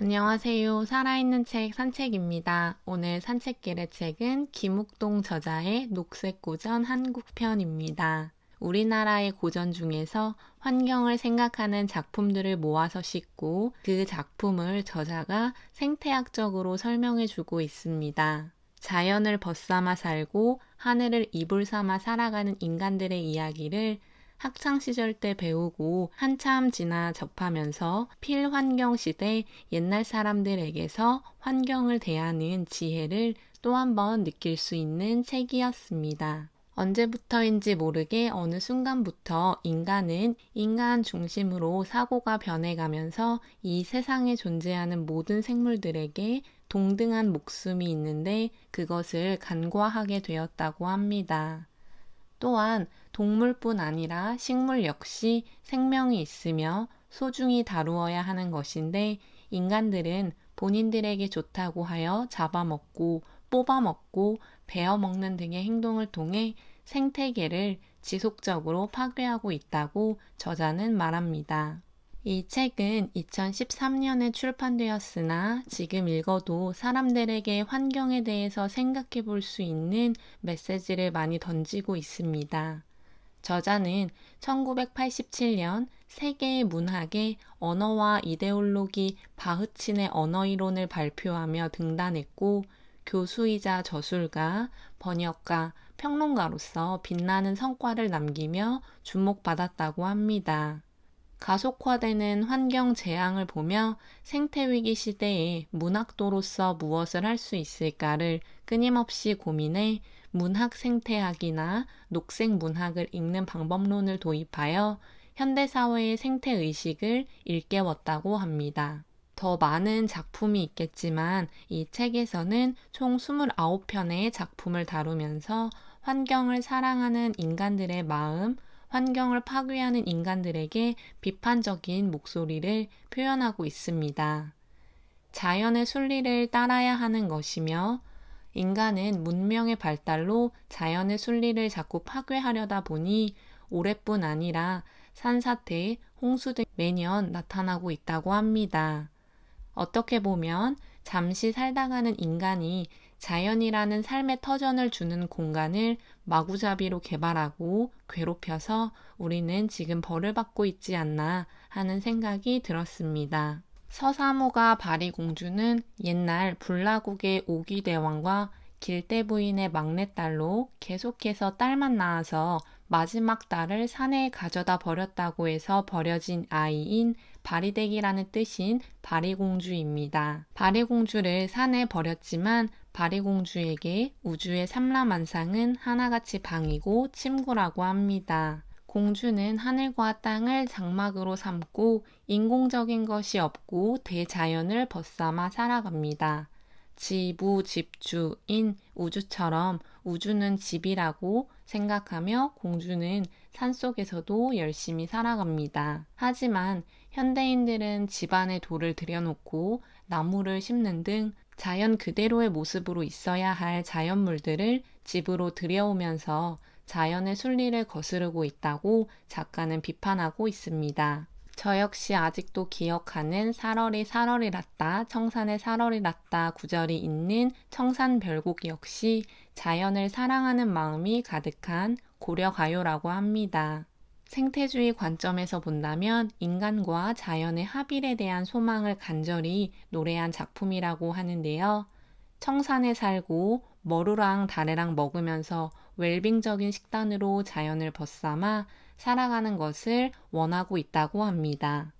안녕하세요. 살아있는 책 산책입니다. 오늘 산책길의 책은 김욱동 저자의 녹색 고전 한국편입니다. 우리나라의 고전 중에서 환경을 생각하는 작품들을 모아서 싣고 그 작품을 저자가 생태학적으로 설명해주고 있습니다. 자연을 벗삼아 살고 하늘을 이불 삼아 살아가는 인간들의 이야기를 학창시절 때 배우고 한참 지나 접하면서 필환경 시대 옛날 사람들에게서 환경을 대하는 지혜를 또 한 번 느낄 수 있는 책이었습니다. 언제부터인지 모르게 어느 순간부터 인간은 인간 중심으로 사고가 변해가면서 이 세상에 존재하는 모든 생물들에게 동등한 목숨이 있는데 그것을 간과하게 되었다고 합니다. 또한 동물뿐 아니라 식물 역시 생명이 있으며 소중히 다루어야 하는 것인데 인간들은 본인들에게 좋다고 하여 잡아먹고 뽑아먹고 베어먹는 등의 행동을 통해 생태계를 지속적으로 파괴하고 있다고 저자는 말합니다. 이 책은 2013년에 출판되었으나 지금 읽어도 사람들에게 환경에 대해서 생각해 볼 수 있는 메시지를 많이 던지고 있습니다. 저자는 1987년 세계의 문학에 언어와 이데올로기 바흐친의 언어이론을 발표하며 등단했고 교수이자 저술가, 번역가, 평론가로서 빛나는 성과를 남기며 주목받았다고 합니다. 가속화되는 환경 재앙을 보며 생태위기 시대에 문학도로서 무엇을 할 수 있을까를 끊임없이 고민해 문학 생태학이나 녹색 문학을 읽는 방법론을 도입하여 현대사회의 생태의식을 일깨웠다고 합니다. 더 많은 작품이 있겠지만 이 책에서는 총 29편의 작품을 다루면서 환경을 사랑하는 인간들의 마음, 환경을 파괴하는 인간들에게 비판적인 목소리를 표현하고 있습니다. 자연의 순리를 따라야 하는 것이며 인간은 문명의 발달로 자연의 순리를 자꾸 파괴하려다 보니 올해뿐 아니라 산사태, 홍수 등 매년 나타나고 있다고 합니다. 어떻게 보면 잠시 살다가는 인간이 자연이라는 삶의 터전을 주는 공간을 마구잡이로 개발하고 괴롭혀서 우리는 지금 벌을 받고 있지 않나 하는 생각이 들었습니다. 서사모가 바리공주는 옛날 불라국의 오귀대왕과 길대부인의 막내딸로 계속해서 딸만 낳아서 마지막 딸을 산에 가져다 버렸다고 해서 버려진 아이인 바리댁이라는 뜻인 바리공주입니다. 바리공주를 산에 버렸지만 바리공주에게 우주의 삼라만상은 하나같이 방이고 침구라고 합니다. 공주는 하늘과 땅을 장막으로 삼고 인공적인 것이 없고 대자연을 벗삼아 살아갑니다. 지부, 집주인 우주처럼 우주는 집이라고 생각하며 공주는 산속에서도 열심히 살아갑니다. 하지만 현대인들은 집안에 돌을 들여놓고 나무를 심는 등 자연 그대로의 모습으로 있어야 할 자연물들을 집으로 들여오면서 자연의 순리를 거스르고 있다고 작가는 비판하고 있습니다. 저 역시 아직도 기억하는 사러리 사러리 랐다 청산에 사러리 랐다 구절이 있는 청산별곡 역시 자연을 사랑하는 마음이 가득한 고려가요라고 합니다. 생태주의 관점에서 본다면 인간과 자연의 합일에 대한 소망을 간절히 노래한 작품이라고 하는데요. 청산에 살고 머루랑 다래랑 먹으면서 웰빙적인 식단으로 자연을 벗삼아 살아가는 것을 원하고 있다고 합니다.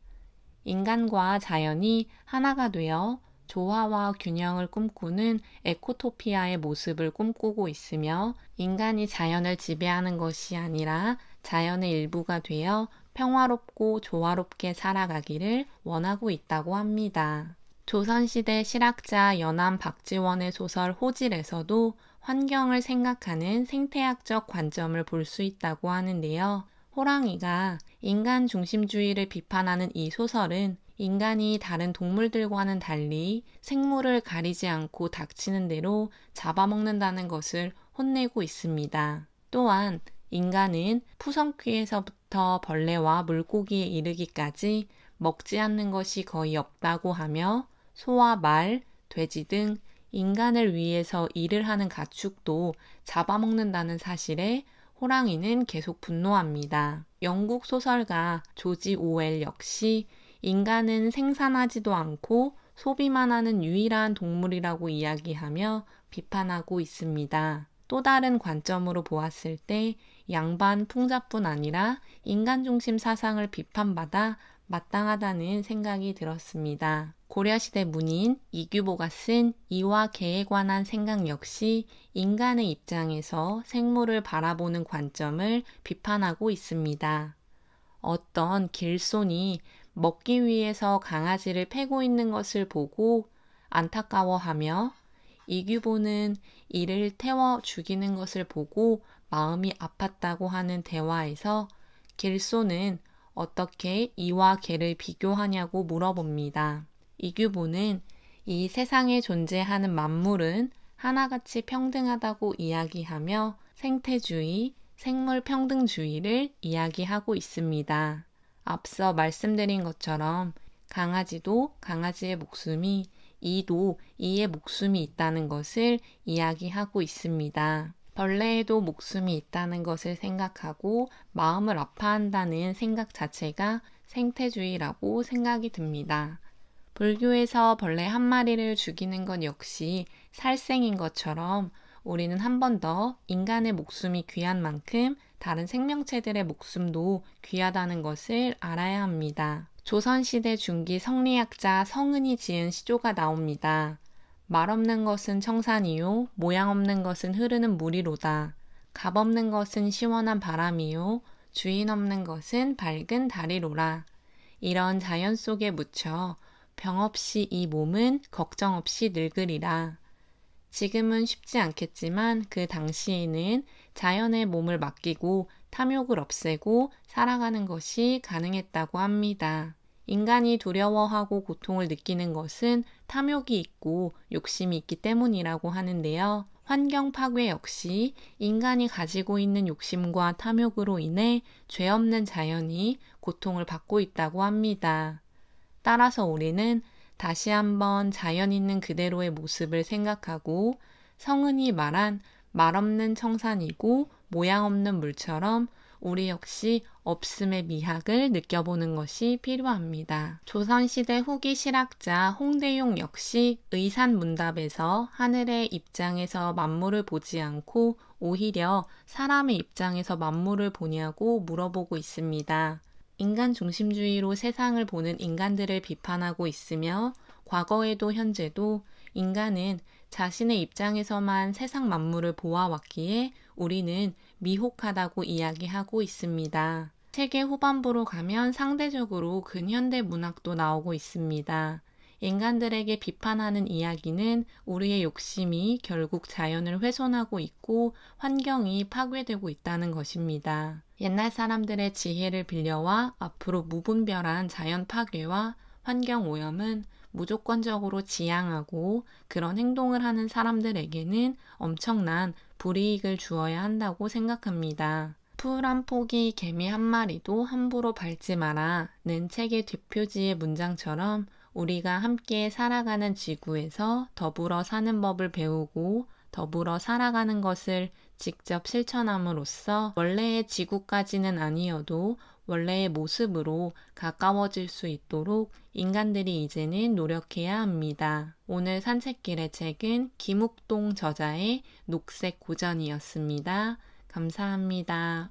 인간과 자연이 하나가 되어 조화와 균형을 꿈꾸는 에코토피아의 모습을 꿈꾸고 있으며 인간이 자연을 지배하는 것이 아니라 자연의 일부가 되어 평화롭고 조화롭게 살아가기를 원하고 있다고 합니다. 조선시대 실학자 연암 박지원의 소설 호질에서도 환경을 생각하는 생태학적 관점을 볼 수 있다고 하는데요. 호랑이가 인간 중심주의를 비판하는 이 소설은 인간이 다른 동물들과는 달리 생물을 가리지 않고 닥치는 대로 잡아먹는다는 것을 혼내고 있습니다. 또한 인간은 푸성귀에서부터 벌레와 물고기에 이르기까지 먹지 않는 것이 거의 없다고 하며 소와 말, 돼지 등 인간을 위해서 일을 하는 가축도 잡아먹는다는 사실에 호랑이는 계속 분노합니다. 영국 소설가 조지 오웰 역시 인간은 생산하지도 않고 소비만 하는 유일한 동물이라고 이야기하며 비판하고 있습니다. 또 다른 관점으로 보았을 때 양반 풍자뿐 아니라 인간 중심 사상을 비판받아 마땅하다는 생각이 들었습니다. 고려시대 문인 이규보가 쓴 이와 개에 관한 생각 역시 인간의 입장에서 생물을 바라보는 관점을 비판하고 있습니다. 어떤 길손이 먹기 위해서 강아지를 패고 있는 것을 보고 안타까워하며 이규보는 이를 태워 죽이는 것을 보고 마음이 아팠다고 하는 대화에서 길손은 어떻게 이와 개를 비교하냐고 물어봅니다. 이규보는 이 세상에 존재하는 만물은 하나같이 평등하다고 이야기하며 생태주의, 생물평등주의를 이야기하고 있습니다. 앞서 말씀드린 것처럼 강아지도 강아지의 목숨이, 이도 이의 목숨이 있다는 것을 이야기하고 있습니다. 벌레에도 목숨이 있다는 것을 생각하고 마음을 아파한다는 생각 자체가 생태주의라고 생각이 듭니다. 불교에서 벌레 한 마리를 죽이는 것 역시 살생인 것처럼 우리는 한 번 더 인간의 목숨이 귀한 만큼 다른 생명체들의 목숨도 귀하다는 것을 알아야 합니다. 조선시대 중기 성리학자 성은이 지은 시조가 나옵니다. 말 없는 것은 청산이요, 모양 없는 것은 흐르는 물이로다. 값 없는 것은 시원한 바람이요, 주인 없는 것은 밝은 달이로라. 이런 자연 속에 묻혀 병 없이 이 몸은 걱정 없이 늙으리라. 지금은 쉽지 않겠지만 그 당시에는 자연의 몸을 맡기고 탐욕을 없애고 살아가는 것이 가능했다고 합니다. 인간이 두려워하고 고통을 느끼는 것은 탐욕이 있고 욕심이 있기 때문이라고 하는데요. 환경 파괴 역시 인간이 가지고 있는 욕심과 탐욕으로 인해 죄 없는 자연이 고통을 받고 있다고 합니다. 따라서 우리는 다시 한번 자연 있는 그대로의 모습을 생각하고 성은이 말한 말 없는 청산이고 모양 없는 물처럼 우리 역시 없음의 미학을 느껴보는 것이 필요합니다. 조선시대 후기 실학자 홍대용 역시 의산문답에서 하늘의 입장에서 만물을 보지 않고 오히려 사람의 입장에서 만물을 보냐고 물어보고 있습니다. 인간 중심주의로 세상을 보는 인간들을 비판하고 있으며 과거에도 현재도 인간은 자신의 입장에서만 세상 만물을 보아왔기에 우리는 미혹하다고 이야기하고 있습니다. 책의 후반부로 가면 상대적으로 근현대 문학도 나오고 있습니다. 인간들에게 비판하는 이야기는 우리의 욕심이 결국 자연을 훼손하고 있고 환경이 파괴되고 있다는 것입니다. 옛날 사람들의 지혜를 빌려와 앞으로 무분별한 자연 파괴와 환경 오염은 무조건적으로 지양하고 그런 행동을 하는 사람들에게는 엄청난 불이익을 주어야 한다고 생각합니다. 풀 한 포기 개미 한 마리도 함부로 밟지 마라는 책의 뒷표지의 문장처럼 우리가 함께 살아가는 지구에서 더불어 사는 법을 배우고 더불어 살아가는 것을 직접 실천함으로써 원래의 지구까지는 아니어도 원래의 모습으로 가까워질 수 있도록 인간들이 이제는 노력해야 합니다. 오늘 산책길의 책은 김욱동 저자의 녹색 고전이었습니다. 감사합니다.